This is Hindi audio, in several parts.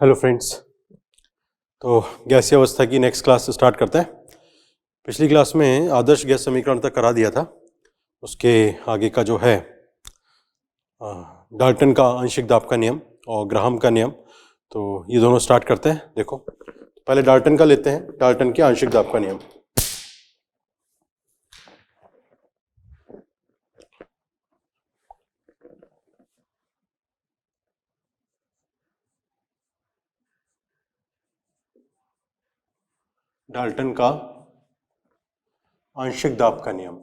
Hello friends. तो गैसीय अवस्था की नेक्स्ट क्लास स्टार्ट करते हैं। पिछली क्लास में आदर्श गैस समीकरण तक करा दिया था। उसके आगे का जो है डाल्टन का आंशिक दाब का नियम और ग्राहम का नियम, तो ये दोनों स्टार्ट करते हैं। देखो पहले डाल्टन का लेते हैं, डाल्टन के आंशिक दाब का नियम। डाल्टन का आंशिक दाब का नियम।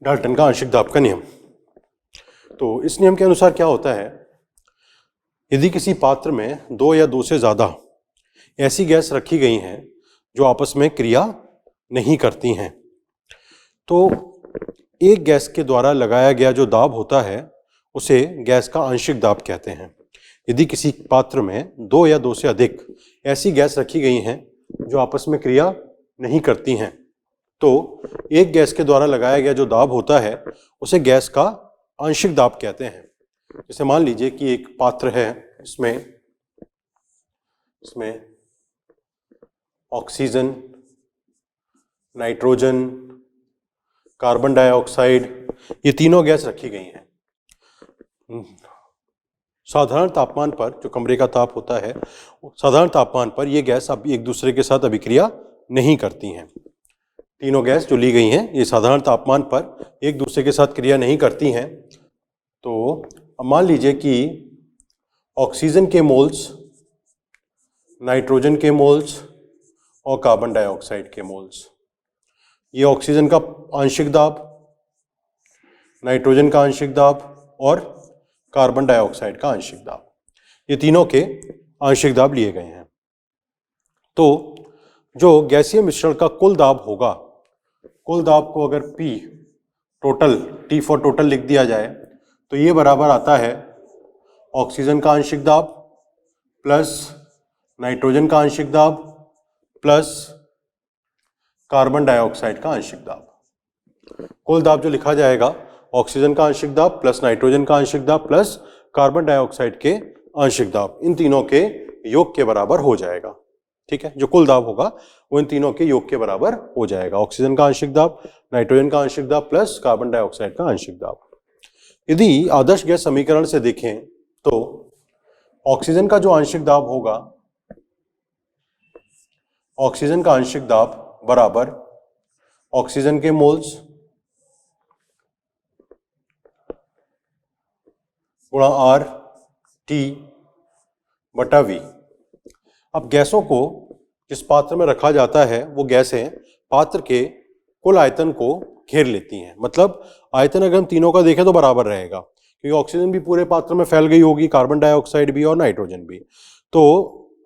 डाल्टन का आंशिक दाब का नियम। तो इस नियम के अनुसार क्या होता है, यदि किसी पात्र में दो या दो से ज्यादा ऐसी गैस रखी गई हैं जो आपस में क्रिया नहीं करती हैं, तो एक गैस के द्वारा लगाया गया जो दाब होता है उसे गैस का आंशिक दाब कहते हैं। यदि किसी पात्र में दो या दो से अधिक ऐसी गैस रखी गई हैं जो आपस में क्रिया नहीं करती हैं, तो एक गैस के द्वारा लगाया गया जो दाब होता है उसे गैस का आंशिक दाब कहते हैं। जैसे मान लीजिए कि एक पात्र है, इसमें ऑक्सीजन, नाइट्रोजन, कार्बन डाइऑक्साइड, ये तीनों गैस रखी गई हैं। साधारण तापमान पर, जो कमरे का ताप होता है, साधारण तापमान पर ये गैस अब एक दूसरे के साथ अभिक्रिया नहीं करती हैं। तीनों गैस जो ली गई हैं ये साधारण तापमान पर एक दूसरे के साथ क्रिया नहीं करती हैं। तो अब मान लीजिए कि ऑक्सीजन के मोल्स, नाइट्रोजन के मोल्स और कार्बन डाइऑक्साइड के मोल्स, ये ऑक्सीजन का आंशिक दाब, नाइट्रोजन का आंशिक दाब और कार्बन डाइऑक्साइड का आंशिक दाब, ये तीनों के आंशिक दाब लिए गए हैं। तो जो गैसीय मिश्रण का कुल दाब होगा, कुल दाब को अगर P total, T for total लिख दिया जाए, तो ये बराबर आता है ऑक्सीजन का आंशिक दाब प्लस नाइट्रोजन का आंशिक दाब प्लस कार्बन डाइऑक्साइड का आंशिक दाब। कुल दाब जो लिखा जाएगा ऑक्सीजन का आंशिक दाब प्लस नाइट्रोजन का आंशिक दाब प्लस कार्बन डाइऑक्साइड के आंशिक दाब, इन तीनों के योग के बराबर हो जाएगा। ठीक है, जो कुल दाब होगा वो इन तीनों के योग के बराबर हो जाएगा, ऑक्सीजन का आंशिक दाब, नाइट्रोजन का आंशिक दाब प्लस कार्बन डाइऑक्साइड का आंशिक दाब। यदि आदर्श गैस समीकरण से देखें तो ऑक्सीजन का जो आंशिक दाब होगा, ऑक्सीजन का आंशिक दाब बराबर ऑक्सीजन के मोल्स गुणा R T बटा V। अब गैसों को जिस पात्र में रखा जाता है वो गैसें पात्र के कुल आयतन को घेर लेती हैं। मतलब आयतन अगर हम तीनों का देखें तो बराबर रहेगा, क्योंकि ऑक्सीजन भी पूरे पात्र में फैल गई होगी, कार्बन डाइऑक्साइड भी और नाइट्रोजन भी। तो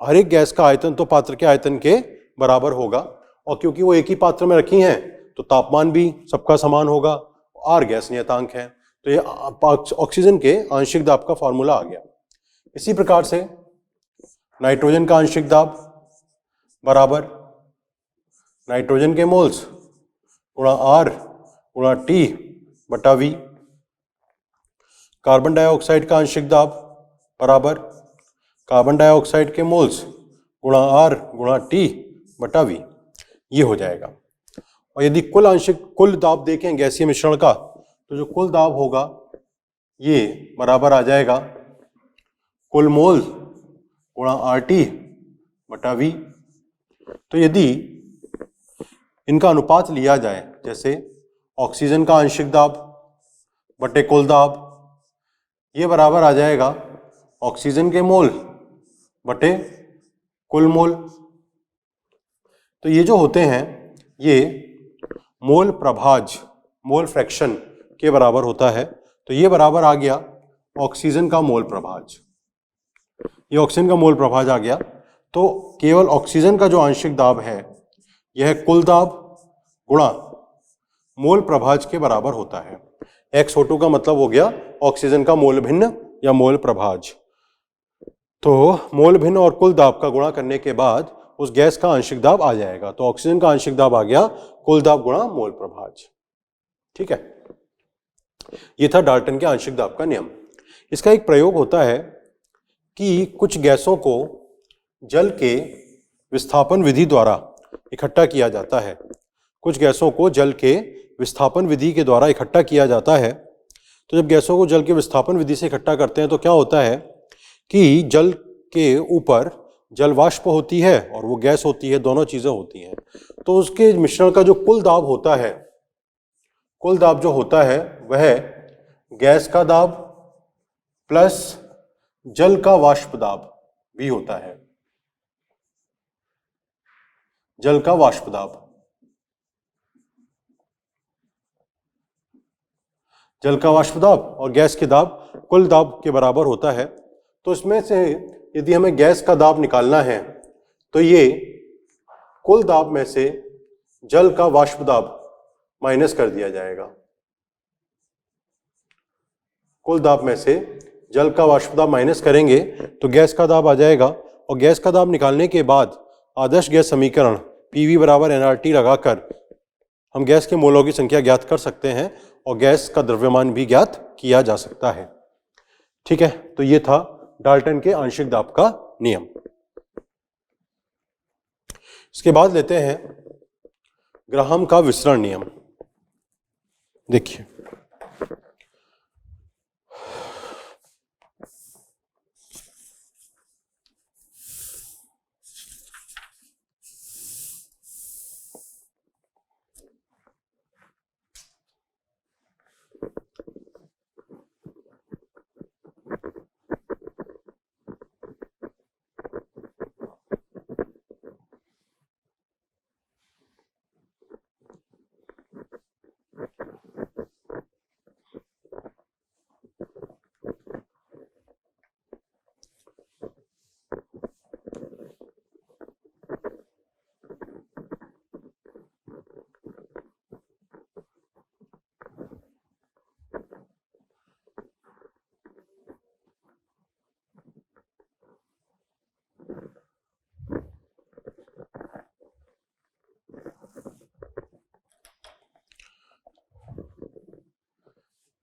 हर एक गैस का आयतन तो पात्र के आयतन के बराबर होगा, और क्योंकि वो एक ही पात्र में रखी हैं तो तापमान भी सबका समान होगा। R गैस नियतांक है, तो ये ऑक्सीजन के आंशिक दाब का फॉर्मूला आ गया। इसी प्रकार से नाइट्रोजन का आंशिक दाब बराबर नाइट्रोजन के मोल्स गुणा R गुणा T बटा V। कार्बन डाइऑक्साइड का आंशिक दाब बराबर कार्बन डाइऑक्साइड के मोल्स गुणा R गुणा T बटा V, ये हो जाएगा। और यदि कुल दाब देखें गैसीय मिश्रण का, तो जो कुल दाब होगा ये बराबर आ जाएगा कुल मोल गुणा RT बटा V। तो यदि इनका अनुपात लिया जाए, जैसे ऑक्सीजन का आंशिक दाब बटे कुल दाब, ये बराबर आ जाएगा ऑक्सीजन के मोल बटे कुल मोल। तो ये जो होते हैं ये मोल प्रभाज, मोल फ्रैक्शन के बराबर होता है। तो ये बराबर आ गया ऑक्सीजन का मोल प्रभाज, ये ऑक्सीजन का मोल प्रभाज आ गया। तो केवल ऑक्सीजन का जो आंशिक दाब है यह कुल दाब गुणा मोल प्रभाज के बराबर होता है। XO2 का मतलब हो गया ऑक्सीजन का मोल भिन्न या मोल प्रभाज। तो मोल भिन्न और कुल दाब का गुणा करने के बाद उस गैस का आंशिक दाब आ जाएगा। तो ऑक्सीजन का आंशिक दाब आ गया कुल दाब गुणा मोल प्रभाज्य। ठीक है, ये था डाल्टन के आंशिक दाब का नियम। इसका एक प्रयोग होता है कि कुछ गैसों को जल के विस्थापन विधि द्वारा इकट्ठा किया जाता है। कुछ गैसों को जल के विस्थापन विधि के द्वारा इकट्ठा किया जाता है। तो जब गैसों को जल के विस्थापन विधि से इकट्ठा करते हैं तो क्या होता है कि जल के ऊपर जल वाष्प होती है और वो गैस होती है, दोनों चीजें होती हैं। तो उसके मिश्रण का जो कुल दाब होता है, कुल दाब जो होता है वह गैस का दाब प्लस जल का वाष्प दाब भी होता है। जल का वाष्प दाब, जल का वाष्प दाब और गैस के दाब कुल दाब के बराबर होता है। तो इसमें से यदि हमें गैस का दाब निकालना है तो ये कुल दाब में से जल का वाष्प दाब माइनस कर दिया जाएगा। कुल दाब में से जल का वाष्प दाब माइनस करेंगे तो गैस का दाब आ जाएगा। और गैस का दाब निकालने के बाद आदर्श गैस समीकरण PV बराबर nRT लगाकर हम गैस के मोलों की संख्या ज्ञात कर सकते हैं और गैस का द्रव्यमान भी ज्ञात किया जा सकता है। ठीक है, तो ये था डाल्टन के आंशिक दाब का नियम। इसके बाद लेते हैं ग्राहम का विसरण नियम। देखिए,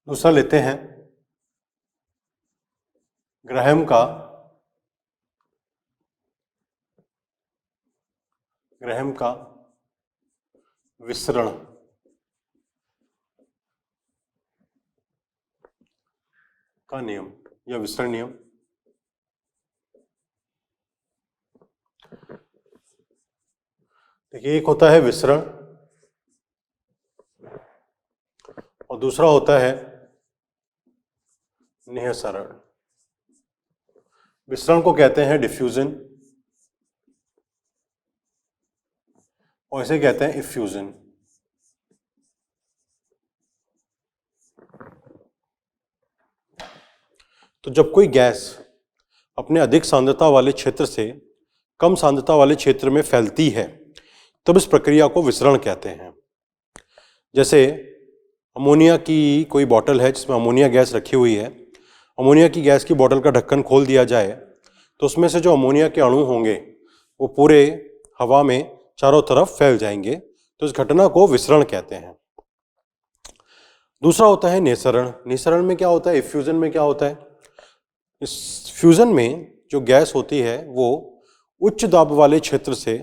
दूसरा लेते हैं ग्राहम का विसरण का नियम या विसरण नियम। देखिए, एक होता है विसरण और दूसरा होता है निःसरण। विसरण को कहते हैं डिफ्यूजन और इसे कहते हैं इफ्यूजन। तो जब कोई गैस अपने अधिक सांद्रता वाले क्षेत्र से कम सांद्रता वाले क्षेत्र में फैलती है तब इस प्रक्रिया को विसरण कहते हैं। जैसे अमोनिया की कोई बोतल है जिसमें अमोनिया गैस रखी हुई है। अमोनिया की गैस की बोतल का ढक्कन खोल दिया जाए तो उसमें से जो अमोनिया के अणु होंगे वो पूरे हवा में चारों तरफ फैल जाएंगे। तो इस घटना को विसरण कहते हैं। दूसरा होता है निःसरण। निःसरण में क्या होता है, इफ्यूजन में क्या होता है? इस फ्यूजन में जो गैस होती है वो उच्च दाब वाले क्षेत्र से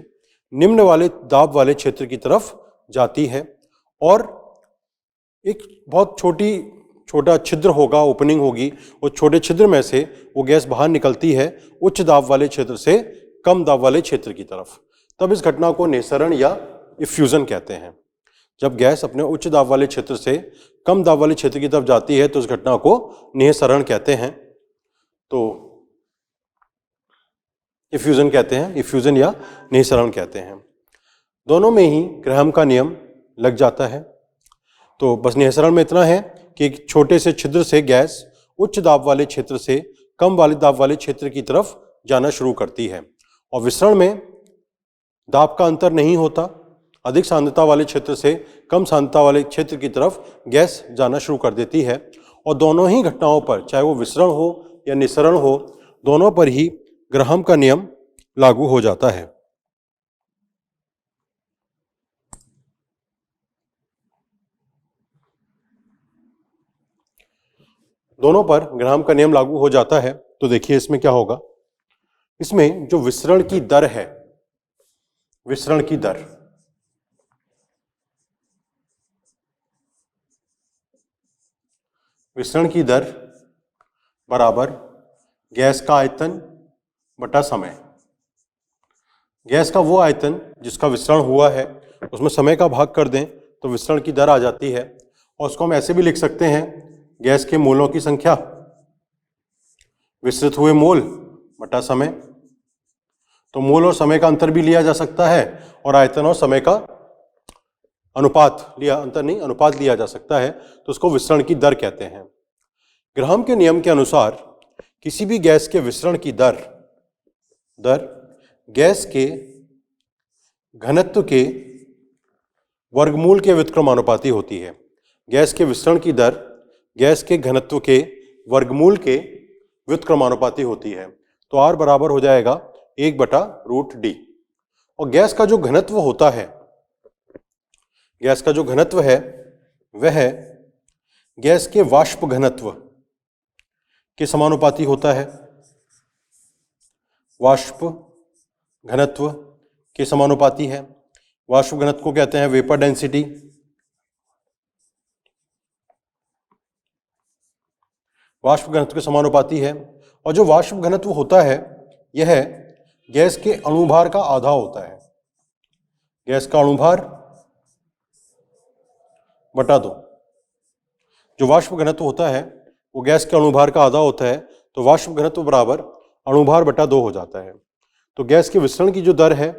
निम्न वाले दाब वाले क्षेत्र की तरफ जाती है और एक बहुत छोटा छिद्र होगा, ओपनिंग होगी, उस छोटे छिद्र में से वो गैस बाहर निकलती है उच्च दाब वाले क्षेत्र से कम दाब वाले क्षेत्र की तरफ। तब इस घटना को निःसरण या इफ्यूजन कहते हैं। जब गैस अपने उच्च दाब वाले क्षेत्र से कम दाब वाले क्षेत्र की तरफ जाती है तो इस घटना को निःसरण कहते हैं। तो इफ्यूजन कहते हैं, इफ्यूजन या निःसरण कहते हैं। दोनों में ही ग्राहम का नियम लग जाता है। तो बस निःसरण में इतना है कि एक छोटे से छिद्र से गैस उच्च दाब वाले क्षेत्र से कम वाले दाब वाले क्षेत्र की तरफ जाना शुरू करती है और विसरण में दाब का अंतर नहीं होता। अधिक सांद्रता वाले क्षेत्र से कम सांद्रता वाले क्षेत्र की तरफ गैस जाना शुरू कर देती है और दोनों ही घटनाओं पर, चाहे वो विसरण हो या निःसरण हो, दोनों पर ही ग्राहम का नियम लागू हो जाता है। दोनों पर ग्राहम का नियम लागू हो जाता है। तो देखिए इसमें क्या होगा, इसमें जो विसरण की दर है, विसरण की दर, विसरण की दर बराबर गैस का आयतन बटा समय। गैस का वो आयतन जिसका विसरण हुआ है उसमें समय का भाग कर दें तो विसरण की दर आ जाती है। और उसको हम ऐसे भी लिख सकते हैं, गैस के मोलों की संख्या विसरित हुए मोल बटा समय। तो मोल और समय का अंतर भी लिया जा सकता है और आयतन और समय का अनुपात लिया, अंतर नहीं अनुपात लिया जा सकता है, तो उसको विसरण की दर कहते हैं। ग्राहम के नियम के अनुसार किसी भी गैस के विसरण की दर गैस के घनत्व के वर्गमूल के व्युत्क्रमानुपाती होती है। गैस के विसरण की दर गैस के घनत्व के वर्गमूल के व्युत्क्रमानुपाती होती है। तो R बराबर हो जाएगा 1/√D। और गैस का जो घनत्व होता है, गैस का जो घनत्व है वह गैस के वाष्प घनत्व के समानुपाती होता है। वाष्प घनत्व के समानुपाती है। वाष्प घनत्व को कहते हैं वेपर डेंसिटी। वाष्प घनत्व के समानुपाती है। और जो वाष्प घनत्व होता है यह गैस के अणुभार का आधा होता है। गैस का अणुभार बटा 2। जो वाष्प घनत्व होता है वो गैस के अणुभार का आधा होता है, तो वाष्प घनत्व बराबर अणुभार बटा 2 हो जाता है। तो गैस के विसरण की जो दर है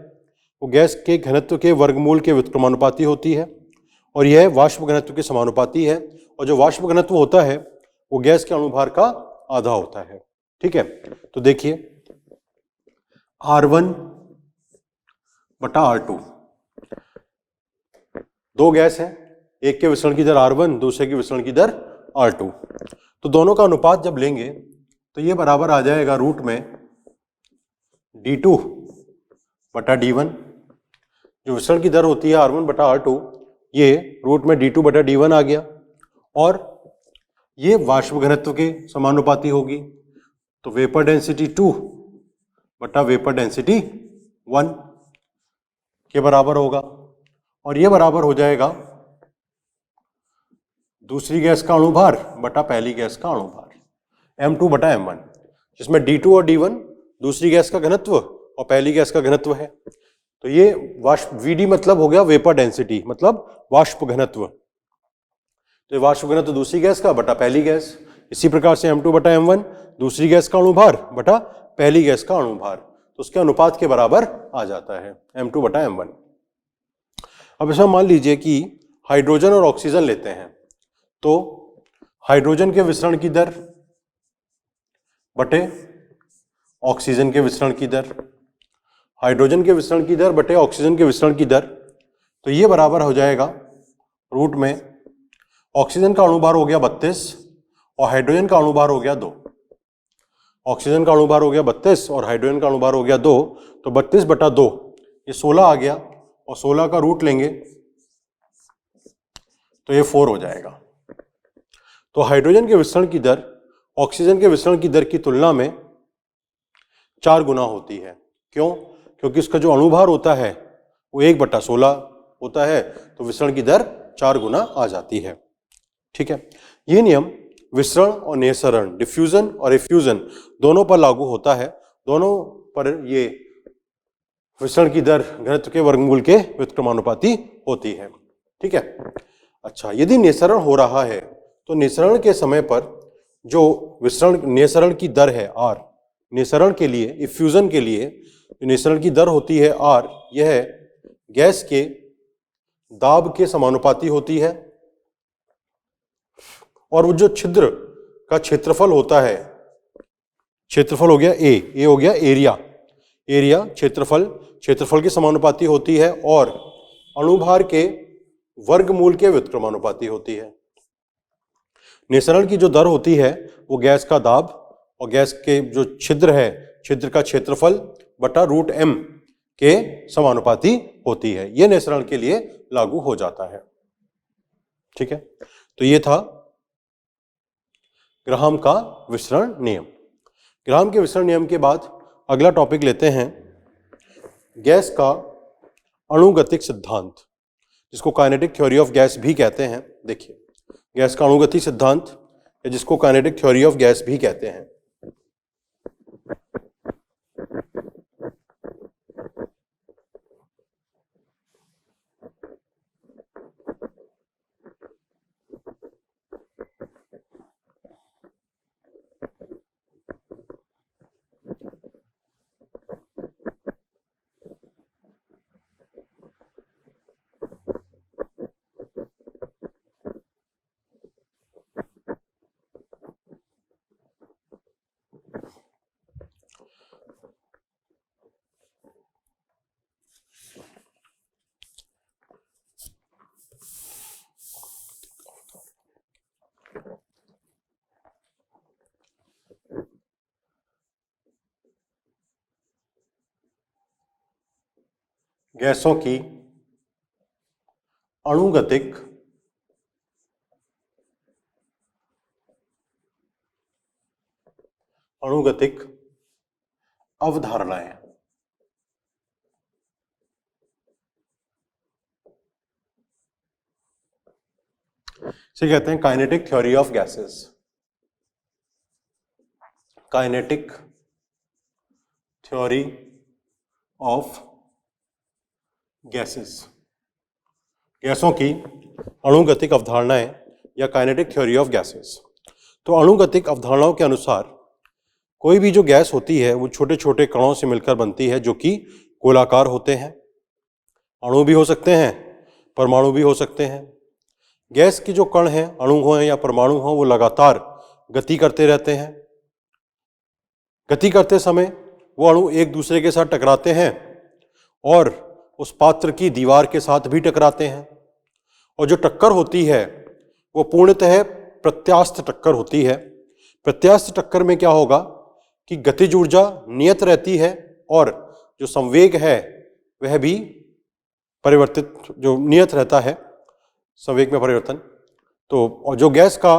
वो गैस के घनत्व के वर्गमूल के व्युत्क्रमानुपाती होती है और यह वाष्प घनत्व के समानुपाती है। और जो वाष्प घनत्व होता है वो गैस के अणुभार का आधा होता है। ठीक है, तो देखिए R1 बटा R2, दो गैस हैं, एक के विसरण की दर R1, दूसरे की विसरण की दर R2। तो दोनों का अनुपात जब लेंगे तो ये बराबर आ जाएगा रूट में D2 बटा D1। जो विसरण की दर होती है R1 बटा R2, ये रूट में D2 बटा D1 आ गया और ये वाष्प घनत्व के समानुपाती होगी। तो वेपर डेंसिटी 2 बटा वेपर डेंसिटी 1 के बराबर होगा। और ये बराबर हो जाएगा दूसरी गैस का अणुभार बटा पहली गैस का अणुभार, M2 बटा M1, जिसमें D2 और D1 दूसरी गैस का घनत्व और पहली गैस का घनत्व है। तो ये वाष्प VD मतलब हो गया वेपर डेंसिटी, मतलब वाष्प घनत्व। तो वाष्प घनत्व दूसरी गैस का बटा पहली गैस। इसी प्रकार से M2 बटा M1 दूसरी गैस का अणुभार बटा पहली गैस का अणुभार, तो उसके अनुपात के बराबर आ जाता है M2 बटा M1। अब इसमें मान लीजिए कि हाइड्रोजन और ऑक्सीजन लेते हैं, तो हाइड्रोजन के विसरण की दर बटे ऑक्सीजन के विसरण की दर, हाइड्रोजन के विसरण की दर बटे ऑक्सीजन के विसरण की दर, तो ये बराबर हो जाएगा रूट में ऑक्सीजन का अणुभार हो गया 32 और हाइड्रोजन का अणुभार हो गया 2। ऑक्सीजन का अणुभार हो गया 32 और हाइड्रोजन का अणुभार हो गया 2, तो 32 बटा 2 ये 16 आ गया और 16 का रूट लेंगे तो ये 4 हो जाएगा। तो हाइड्रोजन के विसरण की दर ऑक्सीजन के विसरण की दर की तुलना में 4 गुना होती है। क्यों? क्योंकि उसका जो अणुभार होता है वो 1/16 होता है, तो विसरण की दर 4 गुना आ जाती है। ठीक है, ये नियम विसरण और निःसरण, डिफ्यूजन और एफ्यूजन दोनों पर लागू होता है। दोनों पर ये विसरण की दर घनत्व के वर्गमूल के व्युत्क्रमानुपाती होती है। ठीक है, अच्छा, यदि निःसरण हो रहा है तो निःसरण के समय पर जो निःसरण की दर है R, निःसरण के लिए, इफ्यूजन के लिए निःसरण की दर होती है R, यह गैस के दाब के समानुपाती होती है। और वो जो छिद्र का क्षेत्रफल होता है, क्षेत्रफल हो गया ए हो गया एरिया, एरिया क्षेत्रफल के समानुपाती होती है और अणुभार के वर्गमूल के व्युत्क्रमानुपाती होती है। निःसरण की जो दर होती है वो गैस का दाब और गैस के जो छिद्र है, छिद्र का क्षेत्रफल बटा रूट m के समानुपाती होती है। यह निःसरण के लिए लागू हो जाता है। ठीक है, तो ये था ग्राहम का विसरण नियम। ग्राहम के विसरण नियम के बाद अगला टॉपिक लेते हैं गैस का अणुगतिक सिद्धांत, जिसको काइनेटिक थ्योरी ऑफ गैस भी कहते हैं। देखिए, गैस का अणुगतिक सिद्धांत या जिसको काइनेटिक थ्योरी ऑफ गैस भी कहते हैं। गैसों की अणुगतिक अवधारणाएं। इसे कहते हैं kinetic theory of gases. Kinetic theory of gases, गैसों की अणुगतिक अवधारणाएं या काइनेटिक थ्योरी ऑफ गैसेस। तो अणुगतिक अवधारणाओं के अनुसार कोई भी जो गैस होती है वो छोटे छोटे कणों से मिलकर बनती है, जो कि गोलाकार होते हैं। अणु भी हो सकते हैं, परमाणु भी हो सकते हैं। गैस के जो कण हैं, अणु हो या परमाणु हो, वो लगातार गति करते रहते हैं। गति करते समय वो अणु एक दूसरे के साथ टकराते हैं और उस पात्र की दीवार के साथ भी टकराते हैं। और जो टक्कर होती है वो पूर्णतः प्रत्यास्थ टक्कर होती है। प्रत्यास्थ टक्कर में क्या होगा कि गतिज ऊर्जा नियत रहती है और जो संवेग है वह भी परिवर्तित, जो नियत रहता है, संवेग में परिवर्तन। तो और जो गैस का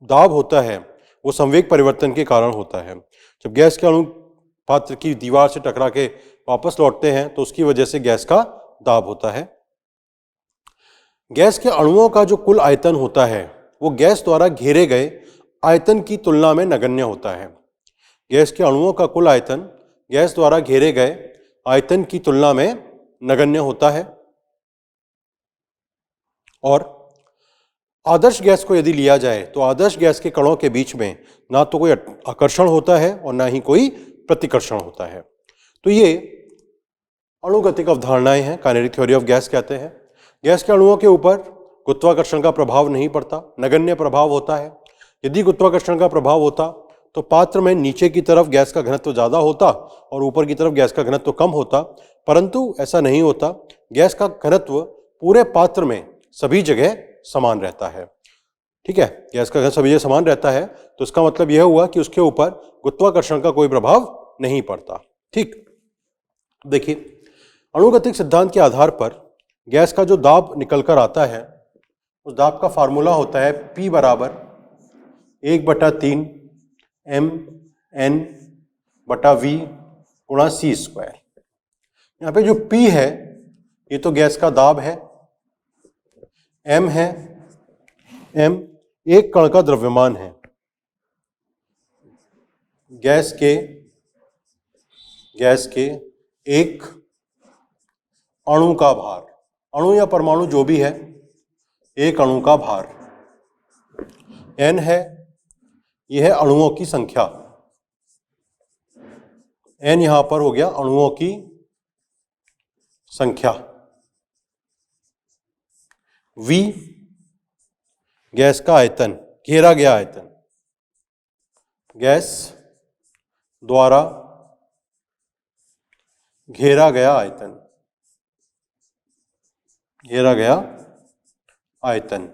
दाब होता है वो संवेग परिवर्तन के कारण होता है। जब गैस के अणु पात्र की दीवार से टकरा के वापस लौटते हैं तो उसकी वजह से गैस का दाब होता है। गैस के अणुओं का जो कुल आयतन होता है वो गैस द्वारा घेरे गए आयतन की तुलना में नगण्य होता है। गैस के अणुओं का कुल आयतन गैस द्वारा घेरे गए आयतन की तुलना में नगण्य होता है। और आदर्श गैस को यदि लिया जाए तो आदर्श गैस के कणों के बीच में ना तो कोई आकर्षण होता है और ना ही कोई प्रतिकर्षण होता है। तो ये अणुगतिक अवधारणाएं हैं, काइनेटिक थ्योरी ऑफ गैस कहते हैं। गैस के अणुओं के ऊपर गुरुत्वाकर्षण का प्रभाव नहीं पड़ता, नगण्य प्रभाव होता है। यदि गुरुत्वाकर्षण का प्रभाव होता तो पात्र में नीचे की तरफ गैस का घनत्व ज़्यादा होता और ऊपर की तरफ गैस का घनत्व कम होता, परंतु ऐसा नहीं होता। गैस का घनत्व पूरे पात्र में सभी जगह समान रहता है। ठीक है, गैस का घनत्व सभी जगह समान रहता है, तो इसका मतलब यह हुआ कि उसके ऊपर गुरुत्वाकर्षण का कोई प्रभाव नहीं पड़ता। ठीक, देखिए, अणुगतिक सिद्धांत के आधार पर गैस का जो दाब निकल कर आता है उस दाब का फार्मूला होता है P बराबर 1/3 mN/V गुणा C स्क्वायर। यहाँ पे जो P है ये तो गैस का दाब है, M है, M एक कण का द्रव्यमान है। गैस के एक अणु का भार, अणु या परमाणु जो भी है, एक अणु का भार। N है, यह है अणुओं की संख्या। N यहां पर हो गया अणुओं की संख्या। V गैस का आयतन, घेरा गया आयतन, गैस द्वारा घेरा गया आयतन, घेरा गया आयतन।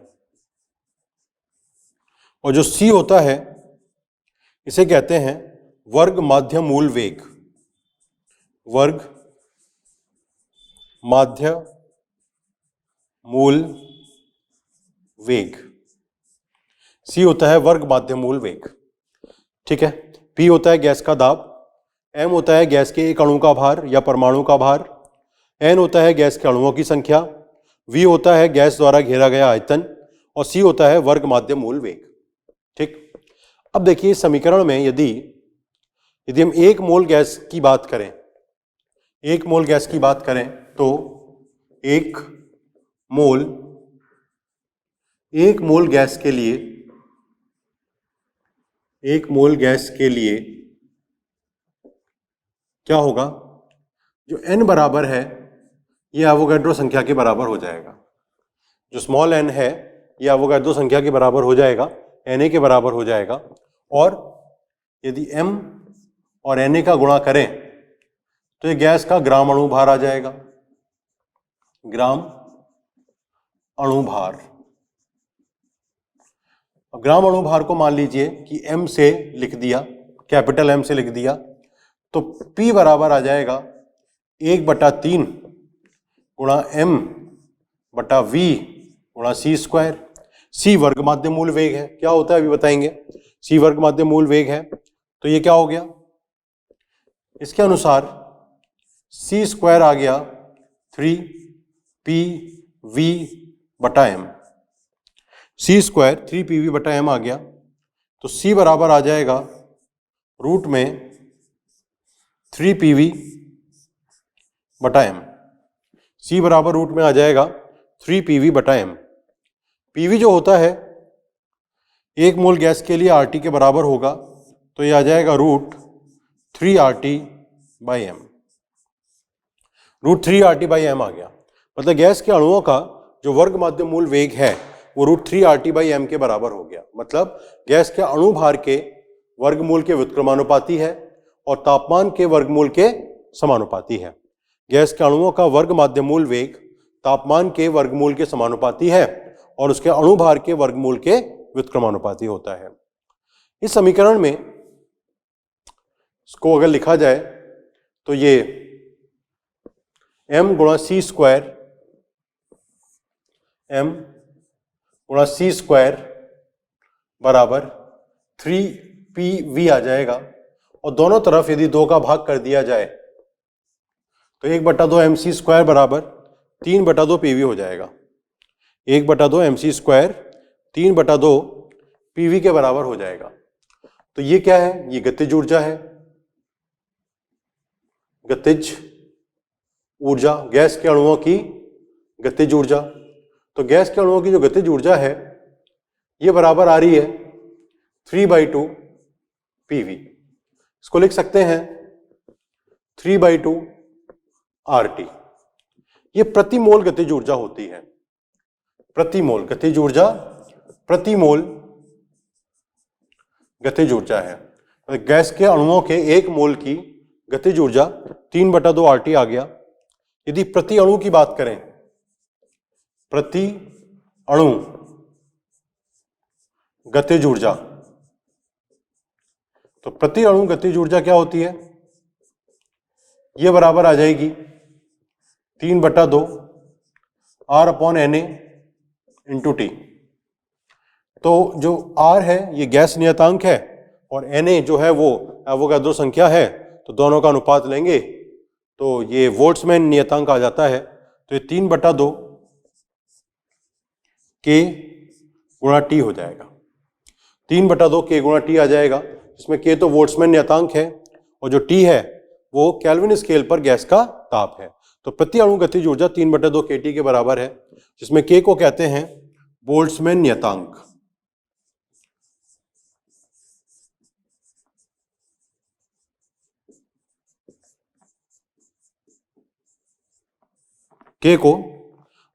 और जो C होता है इसे कहते हैं वर्ग माध्य मूल वेग। वर्ग माध्य मूल वेग। C होता है वर्ग माध्य मूल वेग, ठीक है। P होता है गैस का दाब, M होता है गैस के एक अणु का भार या परमाणु का भार, N होता है गैस के अणुओं की संख्या, V होता है गैस द्वारा घेरा गया आयतन और C होता है वर्ग माध्य मूल वेग, ठीक। अब देखिए इस समीकरण में यदि हम 1 मोल गैस की बात करें, 1 मोल गैस की बात करें तो 1 मोल गैस के लिए 1 मोल गैस के लिए क्या होगा, जो n बराबर है ये एवोगाड्रो संख्या के बराबर हो जाएगा। जो स्मॉल n है ये एवोगाड्रो संख्या के बराबर हो जाएगा, Na के बराबर हो जाएगा। और यदि m और Na का गुणा करें तो ये गैस का ग्राम अणु भार आ जाएगा, ग्राम अणु भार। ग्राम अणु भार को मान लीजिए कि m से लिख दिया, कैपिटल M से लिख दिया, तो P बराबर आ जाएगा 1/3 गुणा m बटा v गुणा c स्क्वायर। c वर्ग माध्य मूल वेग है, क्या होता है अभी बताएंगे। c वर्ग माध्य मूल वेग है तो ये क्या हो गया, इसके अनुसार c स्क्वायर आ गया 3pv बटा m, c स्क्वायर 3pv बटा m आ गया। तो c बराबर आ जाएगा रूट में 3pv बटा m, c बराबर रूट में आ जाएगा 3pv बटा m। pv जो होता है 1 मोल गैस के लिए RT के बराबर होगा, तो ये आ जाएगा root 3RT by m, root 3RT by m आ गया। मतलब गैस के अणुओं का जो वर्ग माध्य मूल वेग है वो रूट 3RT बाई m के बराबर हो गया। मतलब गैस के अणु भार के वर्गमूल के व्युत्क्रमानुपाती है और तापमान के वर्गमूल के समानुपाती है। गैस के अणुओं का वर्ग माध्य मूल वेग तापमान के वर्गमूल के समानुपाती है और उसके अणु भार के वर्गमूल के व्युत्क्रमानुपाती होता है। इस समीकरण में इसको अगर लिखा जाए तो ये m गुणा c स्क्वायर, m गुणा c स्क्वायर बराबर 3pv आ जाएगा। और दोनों तरफ यदि 2 का भाग कर दिया जाए तो 1/2 mc स्क्वायर बराबर 3/2 pv हो जाएगा। 1/2 mc स्क्वायर 3/2 pv के बराबर हो जाएगा। तो ये क्या है, ये गतिज ऊर्जा है, गतिज ऊर्जा, गैस के अणुओं की गतिज ऊर्जा। तो गैस के अणुओं की जो गतिज ऊर्जा है ये बराबर आ रही है 3/2 pv। इसको लिख सकते हैं 3/2 RT। ये प्रति मोल गतिज ऊर्जा होती है, प्रति मोल गतिज ऊर्जा, प्रति मोल गतिज ऊर्जा है। गैस के अणुओं के 1 मोल की गतिज ऊर्जा 3/2 RT आ गया। यदि प्रति अणु की बात करें, प्रति अणु गतिज ऊर्जा, तो प्रति अणु गतिज ऊर्जा क्या होती है, ये बराबर आ जाएगी 3/2 R/Na इंटू T। तो जो R है ये गैस नियतांक है और Na जो है वो एवोगाड्रो संख्या है, तो दोनों का अनुपात लेंगे तो ये बोल्ट्जमैन नियतांक आ जाता है। तो ये 3/2 K गुणा T हो जाएगा, 3/2 K गुणा T आ जाएगा, जिसमें K तो बोल्ट्जमैन नियतांक है और जो T है वो केल्विन स्केल पर गैस का ताप है। तो प्रति अणु गतिज ऊर्जा 3/2 kT के बराबर है, जिसमें K को कहते हैं बोल्ट्जमैन नियतांक। K को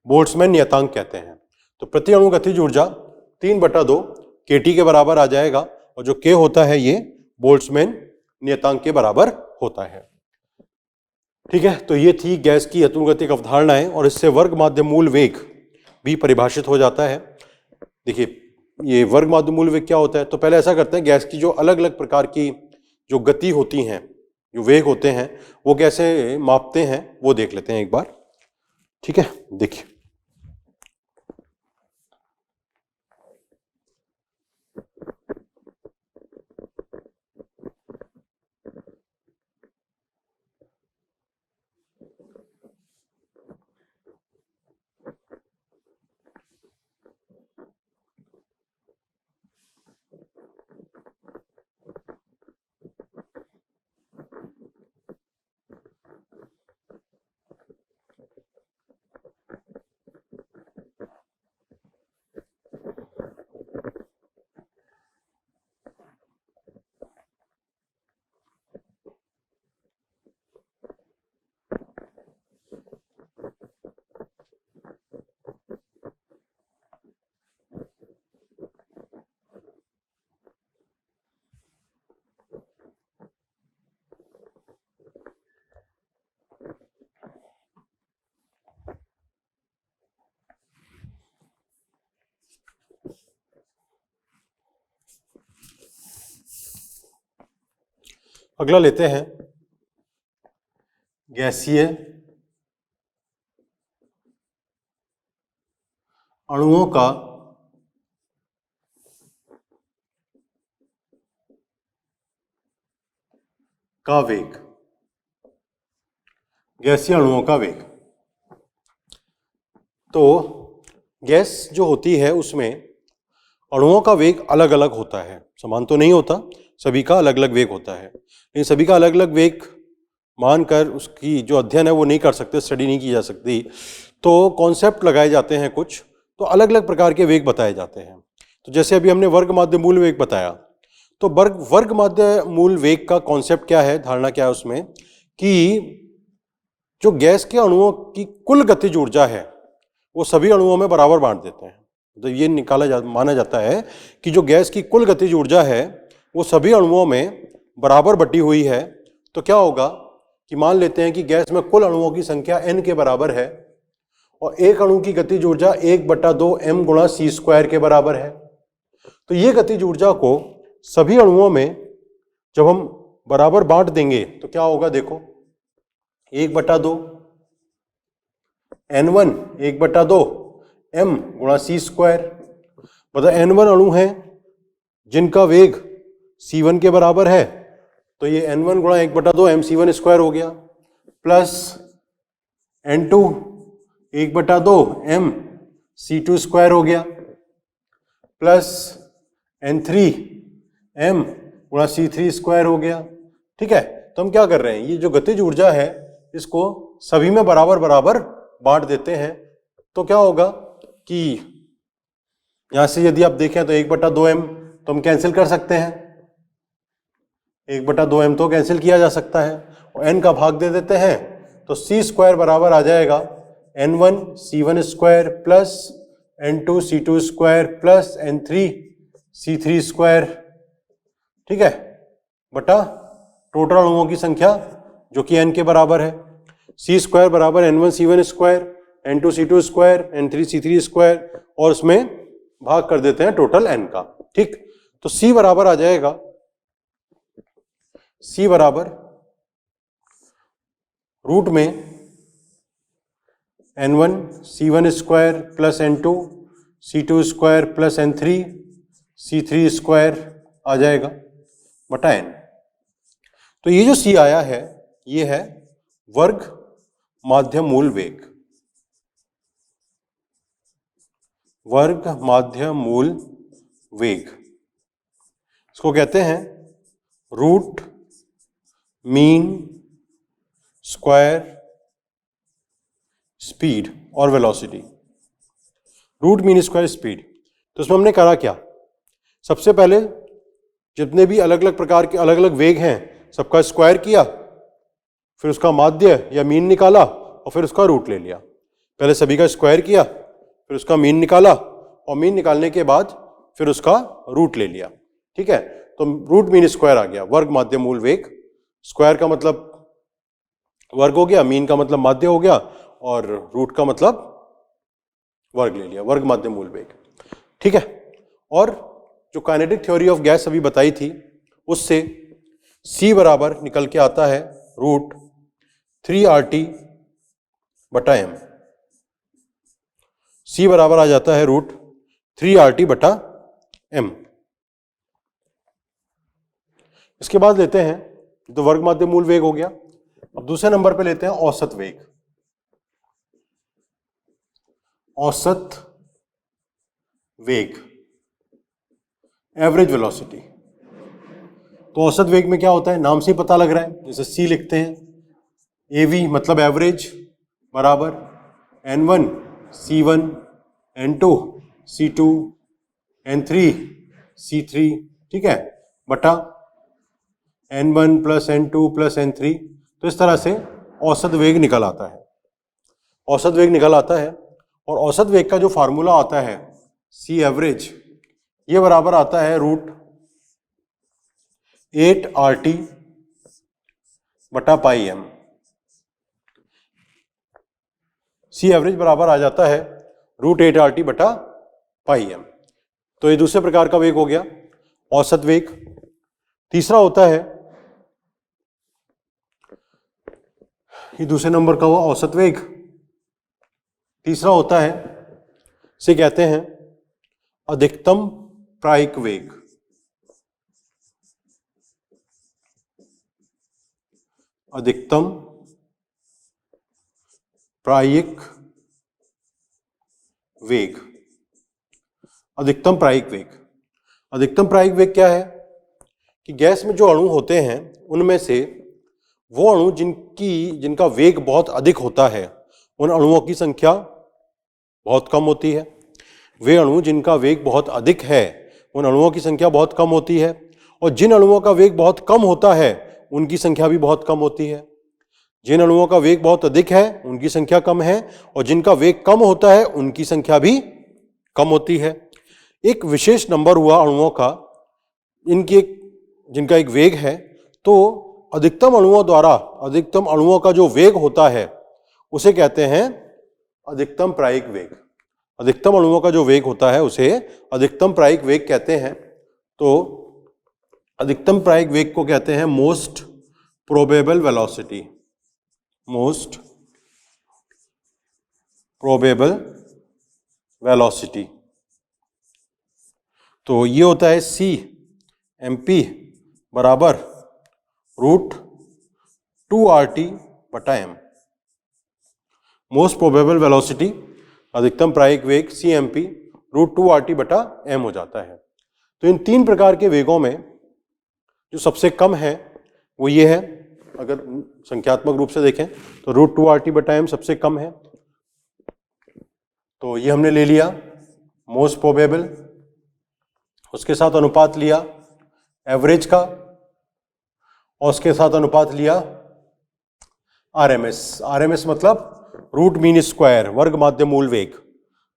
बोल्ट्जमैन नियतांक कहते हैं। तो प्रति अणु गतिज ऊर्जा 3/2 kT के बराबर आ जाएगा और जो K होता है ये बोल्ट्जमैन नियतांक के बराबर होता है। ठीक है, तो ये थी गैस की अतुलगतिक अवधारणाएं और इससे वर्ग माध्य मूल वेग भी परिभाषित हो जाता है। देखिए ये वर्ग माध्य मूल वेग क्या होता है, तो पहले ऐसा करते हैं, गैस की जो अलग अलग प्रकार की जो गति होती हैं, जो वेग होते हैं, वो कैसे मापते हैं वो देख लेते हैं एक बार। ठीक है, देखिए अगला लेते हैं गैसीय अणुओं का वेग। गैसीय अणुओं का वेग। तो गैस जो होती है उसमें अणुओं का वेग अलग अलग होता है, समान तो नहीं होता, सभी का अलग अलग वेग होता है, लेकिन सभी का अलग अलग वेग मानकर उसकी जो अध्ययन है वो नहीं कर सकते, स्टडी नहीं की जा सकती। तो कॉन्सेप्ट लगाए जाते हैं कुछ, तो अलग अलग प्रकार के वेग बताए जाते हैं। तो जैसे अभी हमने वर्ग माध्य मूल वेग बताया, तो वर्ग माध्य मूल वेग का कॉन्सेप्ट क्या है, धारणा क्या है उसमें, कि जो गैस के अणुओं की कुल गतिज ऊर्जा है वो सभी अणुओं में बराबर बांट देते हैं। तो ये माना जाता है कि जो गैस की कुल गतिज ऊर्जा है वो सभी अणुओं में बराबर बटी हुई है। तो क्या होगा कि मान लेते हैं कि गैस में कुल अणुओं की संख्या n के बराबर है और एक अणु की गतिज ऊर्जा 1/2 m गुणा c² के बराबर है। तो ये गतिज ऊर्जा को सभी अणुओं में जब हम बराबर बांट देंगे तो क्या होगा, देखो 1/2 n1 1/2 m गुणा c²। मतलब n1 अणु है जिनका वेग c1 के बराबर है, तो ये n1 गुणा 1/2 mc1² हो गया, प्लस n2 1/2 mc2² हो गया, प्लस n3 m गुणा c3² हो गया। ठीक है, तो हम क्या कर रहे हैं, ये जो गतिज ऊर्जा है इसको सभी में बराबर बराबर बांट देते हैं। तो क्या होगा कि यहां से यदि आप देखें तो 1/2 m तो हम कैंसिल कर सकते हैं, 1/2 m तो कैंसिल किया जा सकता है, और n का भाग दे देते हैं तो c² बराबर आ जाएगा n1 c1² plus n2 c2² plus n3 c3²। ठीक है, बटा टोटल अणुओं की संख्या जो कि n के बराबर है, c² बराबर n1 c1², n2 c2², n3 c3², और उसमें भाग कर देते हैं टोटल n का। ठीक, तो c बराबर आ जाएगा, c बराबर रूट में n1 c1² plus n2 c2² plus n3 c3² आ जाएगा बटा n। तो ये जो c आया है ये है वर्ग माध्य मूल वेग। वर्ग माध्य मूल वेग इसको कहते हैं रूट मीन स्क्वायर स्पीड और velocity. Root mean square speed, तो इसमें हमने करा क्या, सबसे पहले जितने भी अलग अलग प्रकार के अलग अलग वेग हैं सबका स्क्वायर किया, फिर उसका माध्य या मीन निकाला और फिर उसका रूट ले लिया। पहले सभी का स्क्वायर किया, फिर उसका मीन निकाला और मीन निकालने के बाद फिर उसका रूट ले लिया। ठीक है, तो रूट मीन स्क्वायर आ गया, वर्ग माध्य मूल वेग। स्क्वायर का मतलब वर्ग हो गया, मीन का मतलब माध्य हो गया, और रूट का मतलब वर्ग ले लिया, वर्ग माध्य मूल वेग। ठीक है, और जो काइनेटिक थ्योरी ऑफ गैस अभी बताई थी उससे c बराबर निकल के आता है रूट 3RT बटा m। c बराबर आ जाता है रूट 3RT बटा m। इसके बाद लेते हैं, तो वर्ग माध्य मूल वेग हो गया, अब दूसरे नंबर पे लेते हैं औसत वेग। औसत वेग, एवरेज वेलोसिटी। तो औसत वेग में क्या होता है, नाम से ही पता लग रहा है, जैसे c लिखते हैं, AV मतलब एवरेज बराबर n1 c1 n2 c2 n3 c3, ठीक है, बटा n1 plus n2 plus n3। तो इस तरह से औसत वेग निकल आता है, औसत वेग निकल आता है। और औसत वेग का जो फार्मूला आता है c एवरेज, ये बराबर आता है रूट 8RT बटा पाई m। c एवरेज बराबर आ जाता है रूट 8RT बटा पाई m। तो ये दूसरे प्रकार का वेग हो गया, औसत वेग। तीसरा होता है ये दूसरे नंबर का हुआ औसत वेग। तीसरा होता है, इसे कहते हैं अधिकतम प्रायिक वेग। अधिकतम प्रायिक वेग। अधिकतम प्रायिक वेग। अधिकतम प्रायिक वेग क्या है कि गैस में जो अणु होते हैं उनमें से वो अणु जिनका वेग बहुत अधिक होता है उन अणुओं की संख्या बहुत कम होती है। वे अणु जिनका वेग बहुत अधिक है उन अणुओं की संख्या बहुत कम होती है, और जिन अणुओं का वेग बहुत कम होता है उनकी संख्या भी बहुत कम होती है। जिन अणुओं का वेग बहुत अधिक है उनकी संख्या कम है, और जिनका वेग कम होता है उनकी संख्या भी कम होती है। एक विशेष नंबर हुआ अणुओं का जिनका एक वेग है, तो अधिकतम अणुओं का जो वेग होता है उसे कहते हैं अधिकतम प्रायिक वेग। अधिकतम अणुओं का जो वेग होता है उसे अधिकतम प्रायिक वेग कहते हैं। तो अधिकतम प्रायिक वेग को कहते हैं most probable velocity. Most probable velocity. तो ये होता है CMP बराबर √2RT/m। मोस्ट प्रोबेबल वेलोसिटी, अधिकतम प्रायिक वेग CMP √2RT/m हो जाता है। तो इन तीन प्रकार के वेगों में जो सबसे कम है वो ये है। अगर संख्यात्मक रूप से देखें तो √2RT/m सबसे कम है। तो ये हमने ले लिया मोस्ट प्रोबेबल, उसके साथ अनुपात लिया एवरेज का, और उसके साथ अनुपात लिया RMS। RMS मतलब रूट मीन स्क्वायर, वर्ग माध्य मूल वेग।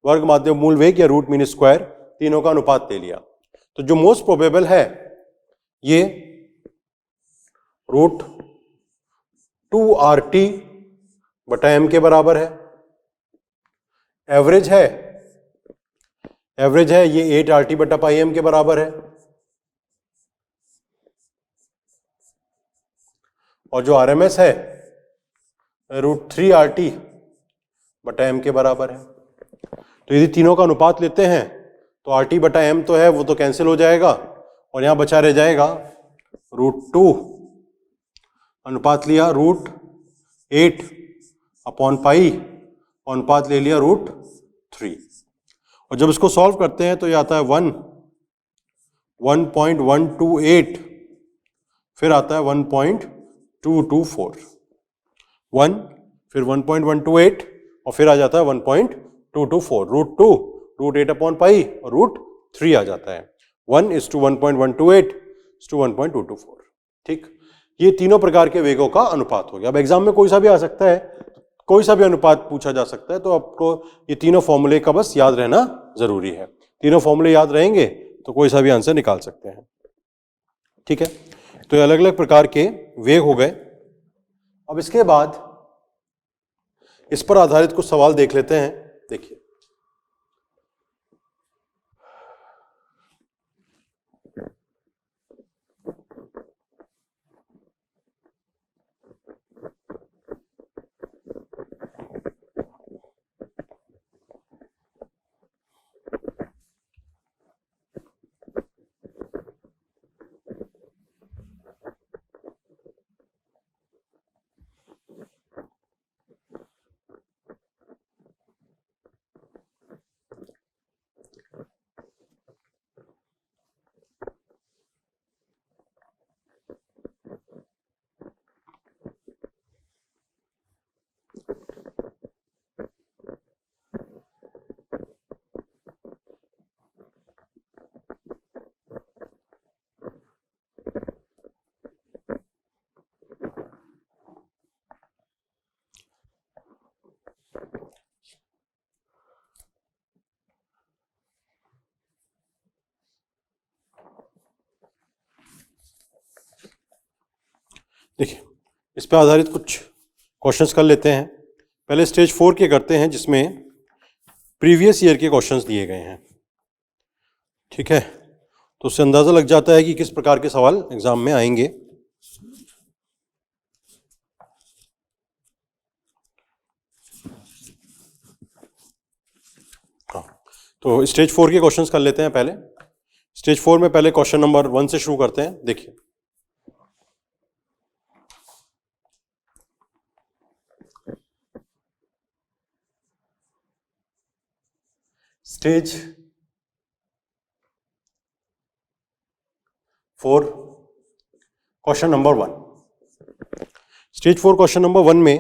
वर्ग माध्य मूल वेग या रूट मीन स्क्वायर, तीनों का अनुपात ले लिया। तो जो मोस्ट प्रोबेबल है ये √2RT/m के बराबर है। एवरेज है ये 8RT/m के बराबर है, और जो RMS है √3RT/m के बराबर है। तो यदि तीनों का अनुपात लेते हैं तो RT/m तो है वो तो कैंसिल हो जाएगा, और यहां बचा रह जाएगा √2, अनुपात लिया √8/π, अनुपात ले लिया √3। और जब इसको सॉल्व करते हैं तो ये आता है 1.128, फिर आता है 1.224, 1 फिर 1.128 और फिर आ जाता है 1.224। √2 √8/π और √3 आ जाता है। 1:1.128:1.224। ठीक, ये तीनों प्रकार के वेगों का अनुपात हो गया। अब एग्जाम में कोई सा भी आ सकता है, कोई सा भी अनुपात पूछा जा सकता है, तो आपको ये तीनों फॉर्मूले का बस याद रहना जरूरी है। तीनों फॉर्मूले याद रहेंगे तो कोई सा भी आंसर निकाल सकते हैं। ठीक है, तो ये अलग अलग प्रकार के वेग हो गए। अब इसके बाद इस पर आधारित कुछ सवाल देख लेते हैं। देखिए, इस पर आधारित कुछ क्वेश्चंस कर लेते हैं। पहले स्टेज 4 के करते हैं जिसमें प्रीवियस ईयर के क्वेश्चंस दिए गए हैं। ठीक है, तो उससे अंदाजा लग जाता है कि किस प्रकार के सवाल एग्जाम में आएंगे। तो स्टेज 4 के क्वेश्चंस कर लेते हैं पहले। स्टेज 4 में पहले क्वेश्चन नंबर 1 से शुरू करते हैं। देखिए, stage 4 question number 1। Stage 4 question number 1 में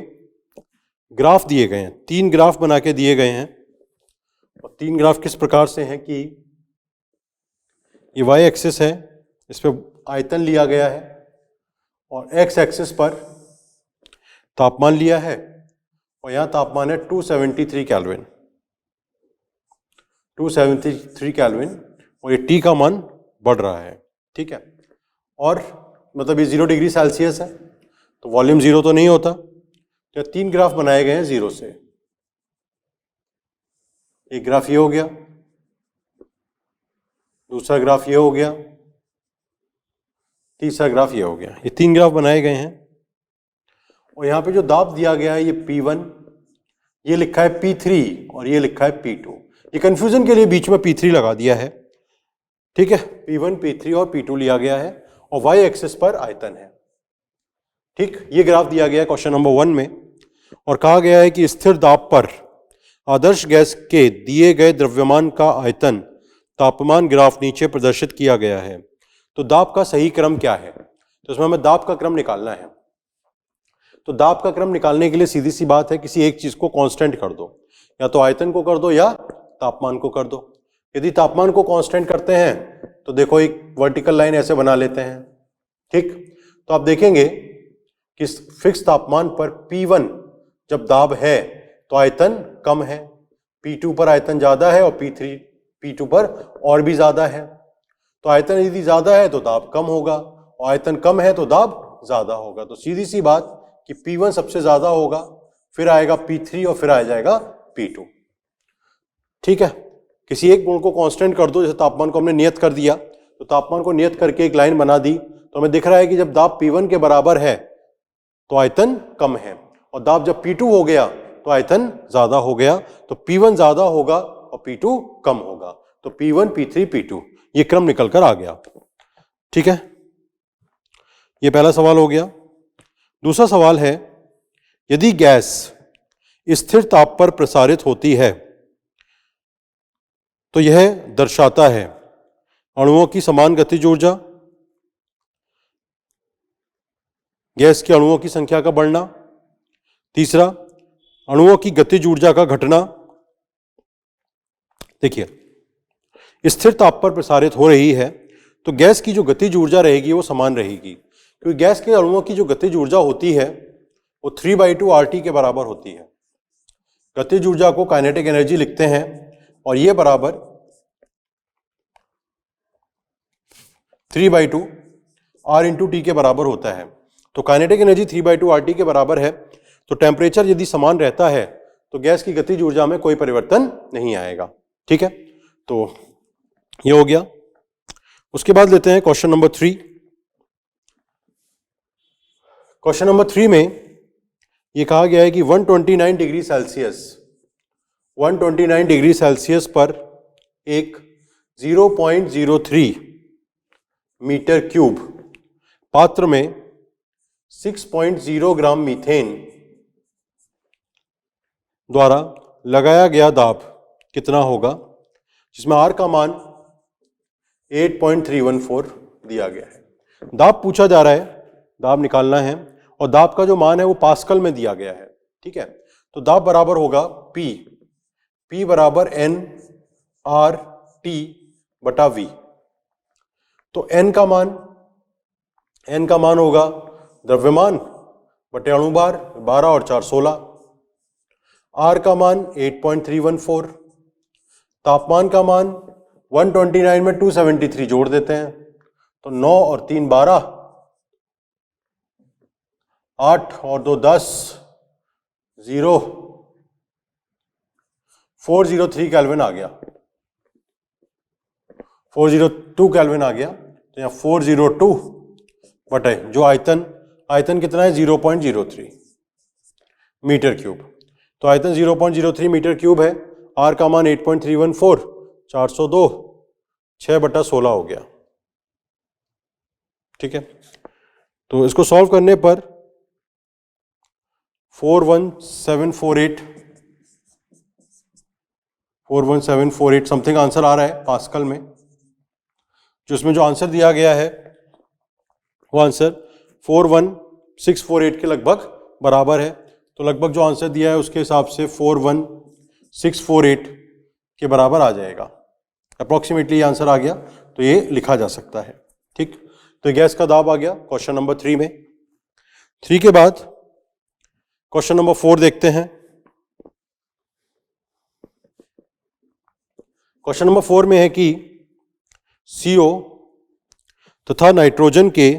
ग्राफ दिए गए हैं, 3 ग्राफ बना के दिए गए हैं। और 3 ग्राफ किस प्रकार से हैं कि ये y एक्सिस है, इस पे आयतन लिया गया है, और x एक्सिस पर तापमान लिया है, और यहां तापमान है 273 केल्विन, 273 केल्विन, और ये T का मान बढ़ रहा है। ठीक है, और मतलब ये 0 डिग्री सेल्सियस है, तो वॉल्यूम 0 तो नहीं होता। तो 3 ग्राफ बनाए गए हैं 0 से। एक ग्राफ ये हो गया, दूसरा ग्राफ ये हो गया, तीसरा ग्राफ ये हो गया। ये 3 ग्राफ बनाए गए हैं। और यहां पे जो दाब दिया गया है ये P1, ये लिखा है P3 और ये लिखा है P2। ये कंफ्यूजन के लिए बीच में P3 लगा दिया है। ठीक है, P1, P3 और P2 लिया गया है, और y एक्सिस पर आयतन है। ठीक, ये ग्राफ दिया गया है क्वेश्चन नंबर 1 में, और कहा गया है कि स्थिर दाब पर आदर्श गैस के दिए गए द्रव्यमान का आयतन तापमान ग्राफ नीचे प्रदर्शित किया गया है। तो दाब का सही क्रम क्या है? तो इसमें हमें दाब का क्रम निकालना है। तो दाब का क्रम निकालने के लिए सीधी सी बात है, किसी एक चीज को कांस्टेंट कर दो, या तो आयतन को कर दो या तापमान को कर दो। यदि तापमान को कांस्टेंट करते हैं तो देखो एक वर्टिकल लाइन ऐसे बना लेते हैं। ठीक, तो आप देखेंगे कि फिक्स तापमान पर P1 जब दाब है तो आयतन कम है, P2 पर आयतन ज्यादा है, और P2 पर और भी ज्यादा है। तो आयतन यदि ज्यादा है तो दाब कम होगा, और आयतन कम है तो दाब ज्यादा होगा। तो सीधी सी बात कि P1 सबसे ज्यादा होगा, फिर आएगा P3 और फिर आ जाएगा P2। ठीक है, किसी एक गुण को कांस्टेंट कर दो, जैसे तापमान को हमने नियत कर दिया, तो तापमान को नियत करके एक लाइन बना दी, तो हमें दिख रहा है कि जब दाब P1 के बराबर है तो आयतन कम है, और दाब जब P2 हो गया तो आयतन ज्यादा हो गया। तो P1 ज्यादा होगा और P2 कम होगा। तो P1, P3, P2 ये क्रम निकल कर आ गया। ठीक है, ये पहला सवाल हो गया। दूसरा सवाल है, यदि गैस स्थिर ताप पर प्रसारित होती है तो यह दर्शाता है अणुओं की समान गतिज ऊर्जा, गैस के अणुओं की संख्या का बढ़ना, तीसरा अणुओं की गतिज ऊर्जा का घटना। देखिए, स्थिर ताप पर प्रसारित हो रही है तो गैस की जो गतिज ऊर्जा रहेगी वो समान रहेगी, क्योंकि गैस के अणुओं की जो गतिज ऊर्जा होती है वो 3/2 RT के बराबर होती है। गतिज ऊर्जा को काइनेटिक एनर्जी लिखते हैं, और ये बराबर 3/2 R इंटू टी के बराबर होता है। तो काइनेटिक एनर्जी 3/2 RT के बराबर है, तो टेम्परेचर यदि समान रहता है तो गैस की गतिज ऊर्जा में कोई परिवर्तन नहीं आएगा। ठीक है, तो ये हो गया। उसके बाद लेते हैं क्वेश्चन नंबर 3। क्वेश्चन नंबर 3 में ये कहा गया है कि 129 डिग्री सेल्सियस 129 डिग्री सेल्सियस पर एक 0.03 मीटर क्यूब पात्र में 6.0 ग्राम मीथेन द्वारा लगाया गया दाब कितना होगा, जिसमें R का मान 8.314 दिया गया है। दाब पूछा जा रहा है, दाब निकालना है, और दाब का जो मान है वो पास्कल में दिया गया है। ठीक है, तो दाब बराबर होगा P बराबर N R T बटा V। तो N का मान होगा द्रव्यमान बटे अणुभार, 12 और 4 16। R का मान 8.314, तापमान का मान 129 में 273 जोड़ देते हैं, तो 9 और 3 12, 8 और 2 10, 0 403 केल्विन आ गया, 402 केल्विन आ गया। तो यहाँ 402 बटे जो आयतन कितना है 0.03 मीटर क्यूब। तो आयतन 0.03 मीटर क्यूब है, R का मान 8.314, 402 6/16 हो गया। ठीक है, तो इसको सॉल्व करने पर 41748 समथिंग आंसर आ रहा है पास्कल में। जिसमें जो आंसर दिया गया है वो आंसर 41648 के लगभग बराबर है। तो लगभग जो आंसर दिया है उसके हिसाब से 41648 के बराबर आ जाएगा। अप्रॉक्सीमेटली ये आंसर आ गया, तो ये लिखा जा सकता है। ठीक, तो गैस का दाब आ गया क्वेश्चन नंबर 3 में। 3 के बाद क्वेश्चन नंबर 4 देखते हैं। क्वेश्चन नंबर 4 में है कि CO तथा नाइट्रोजन के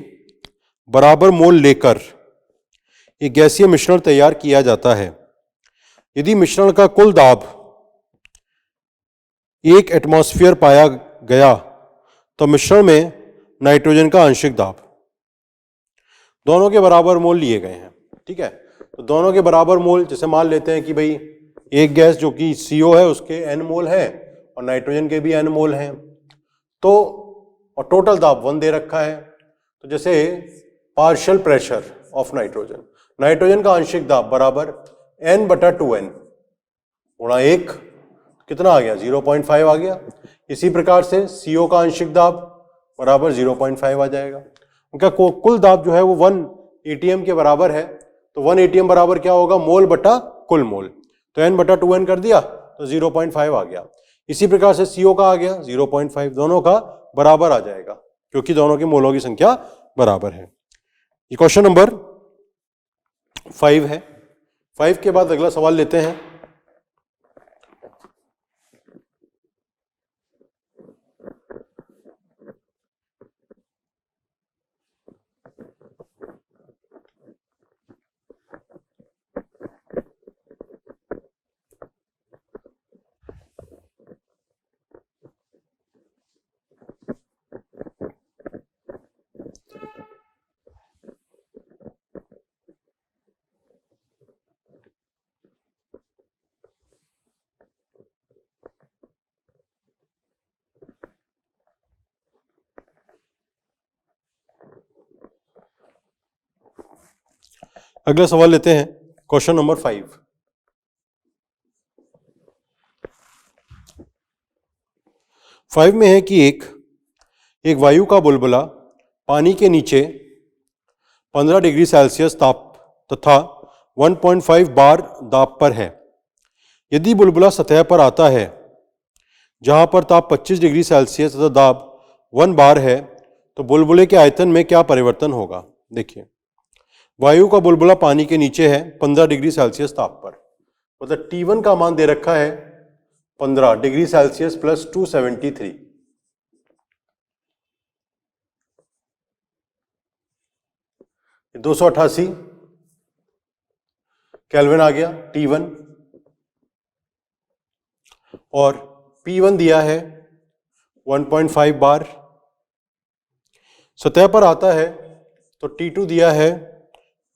बराबर मोल लेकर एक गैसीय मिश्रण तैयार किया जाता है। यदि मिश्रण का कुल दाब 1 एटमॉस्फेयर पाया गया तो मिश्रण में नाइट्रोजन का आंशिक दाब, दोनों के बराबर मोल लिए गए हैं। ठीक है, तो दोनों के बराबर मोल, जैसे मान लेते हैं कि भाई एक गैस जो कि CO है उसके n मोल है और नाइट्रोजन के भी n मोल हैं, तो और टोटल दाब 1 दे रखा है। तो जैसे partial pressure of nitrogen, nitrogen का आंशिक दाब बराबर n/2n गुणा 1, कितना आ गया 0.5 आ गया। इसी प्रकार से CO का आंशिक दाब बराबर 0.5 आ जाएगा। उनका कुल दाब जो है वो 1 atm के बराबर है, तो 1 atm बराबर क्या होगा, मोल बटा कुल मोल, तो n/2n कर दिया तो 0.5 आ गया। इसी प्रकार से CO का आ गया 0.5, दोनों का बराबर आ जाएगा क्योंकि दोनों के मोलों की संख्या बराबर है। ये क्वेश्चन नंबर 5 है। 5 के बाद अगला सवाल लेते हैं। अगला सवाल लेते हैं, क्वेश्चन नंबर 5। फाइव में है कि एक वायु का बुलबुला पानी के नीचे 15 डिग्री सेल्सियस ताप तथा 1.5 बार दाब पर है। यदि बुलबुला सतह पर आता है जहां पर ताप 25 डिग्री सेल्सियस तथा दाब 1 बार है, तो बुलबुले के आयतन में क्या परिवर्तन होगा। देखिए, वायु का बुलबुला पानी के नीचे है 15 डिग्री सेल्सियस ताप पर, मतलब T1 का मान दे रखा है 15 डिग्री सेल्सियस प्लस 273, ये 288 केल्विन आ गया T1, और P1 दिया है 1.5 बार। सतह पर आता है तो T2 दिया है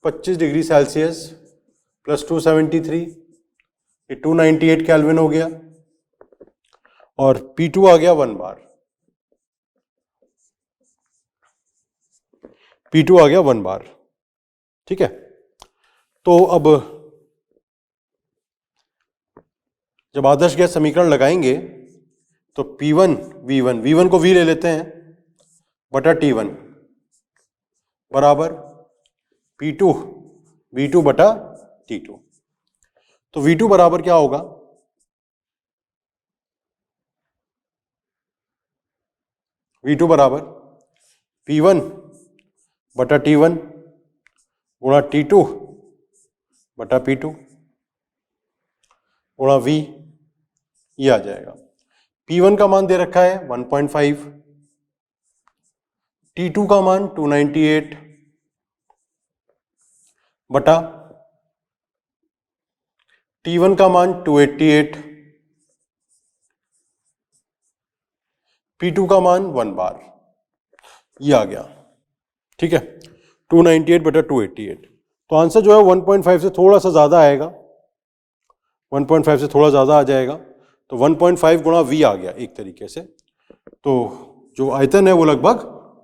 25 डिग्री सेल्सियस प्लस 273, ये 298 केल्विन हो गया, और P2 आ गया 1 बार, P2 आ गया 1 बार। ठीक है, तो अब जब आदर्श गैस समीकरण लगाएंगे तो P1 V1 को V ले लेते हैं बटा T1 बराबर P2 V2 बटा T2। तो V2 बराबर क्या होगा, V2 बराबर P1 बटा T1 गुणा T2 बटा P2 गुणा V, ये आ जाएगा। P1 का मान दे रखा है 1.5, T2 का मान 298 बटा T1 का मान 288, P2 का मान 1 बार, ये आ गया। ठीक है, 298 बटा 288, तो आंसर जो है 1.5 से थोड़ा सा ज्यादा आएगा, 1.5 से थोड़ा ज्यादा आ जाएगा। तो 1.5 गुणा v आ गया एक तरीके से। तो जो आयतन है वो लगभग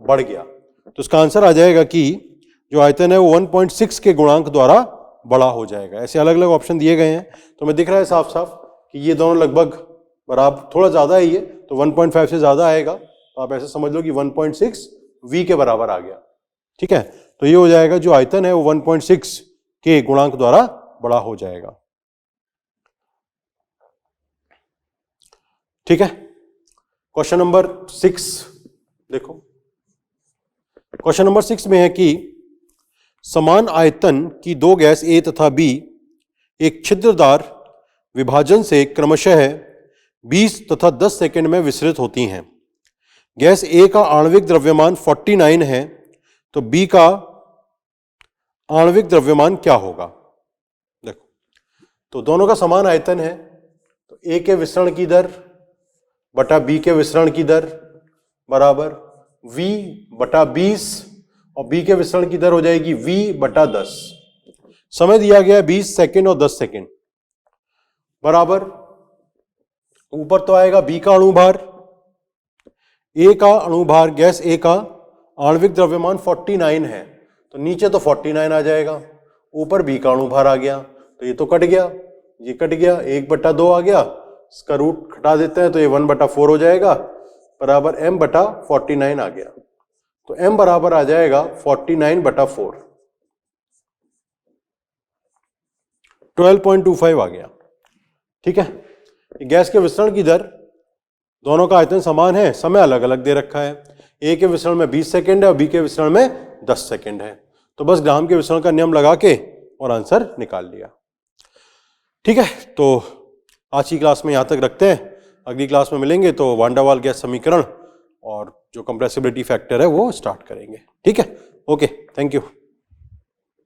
बढ़ गया। तो इसका आंसर आ जाएगा कि जो आयतन है वो 1.6 के गुणांक द्वारा बड़ा हो जाएगा। ऐसे अलग अलग ऑप्शन दिए गए हैं, तो हमें दिख रहा है साफ साफ कि ये दोनों लगभग बराबर, थोड़ा ज़्यादा ही है तो 1.5 से ज़्यादा आएगा। तो आप ऐसे समझ लो कि 1.6 v के बराबर आ गया। ठीक है, तो ये हो जाएगा जो आयतन है वो 1.6 के गुणांक द्वारा बड़ा हो जाएगा। ठीक है, क्वेश्चन नंबर 6 देखो। क्वेश्चन नंबर 6 में है कि समान आयतन की दो गैस A तथा B एक छिद्रदार विभाजन से क्रमशः 20 तथा 10 सेकंड में विसरित होती हैं। गैस A का आणविक द्रव्यमान 49 है, तो B का आणविक द्रव्यमान क्या होगा? देखो, तो दोनों का समान आयतन है, तो A के विसरण की दर बटा B के विसरण की दर बराबर V बटा 20 और B के विसरण की दर हो जाएगी V बटा 10। समय दिया गया है 20 सेकंड और 10 सेकंड बराबर, ऊपर तो आएगा B का अणुभार, A का अणुभार, गैस A का आणविक द्रव्यमान 49 है, तो नीचे तो 49 आ जाएगा, ऊपर B का अणुभार आ गया, तो ये तो कट गया, ये कट गया, 1/2 आ गया, इसका रूट हटा देते हैं तो ये 1/4 हो जाएगा बराबर m बटा 49 आ गया। तो m बराबर आ जाएगा 49/4, 12.25 आ गया। ठीक है, गैस के विसरण की दर, दोनों का आयतन समान है, समय अलग अलग दे रखा है। A के विसरण में 20 सेकंड है और B के विसरण में 10 सेकंड है, तो बस ग्राम के विसरण का नियम लगा के और आंसर निकाल लिया। ठीक है, तो आज की क्लास में यहाँ तक रखते हैं। अगली क्लास में मिलेंगे तो वान डेर वाल गैस समीकरण और जो कंप्रेसिबिलिटी फैक्टर है वो स्टार्ट करेंगे। ठीक है, ओके, थैंक यू।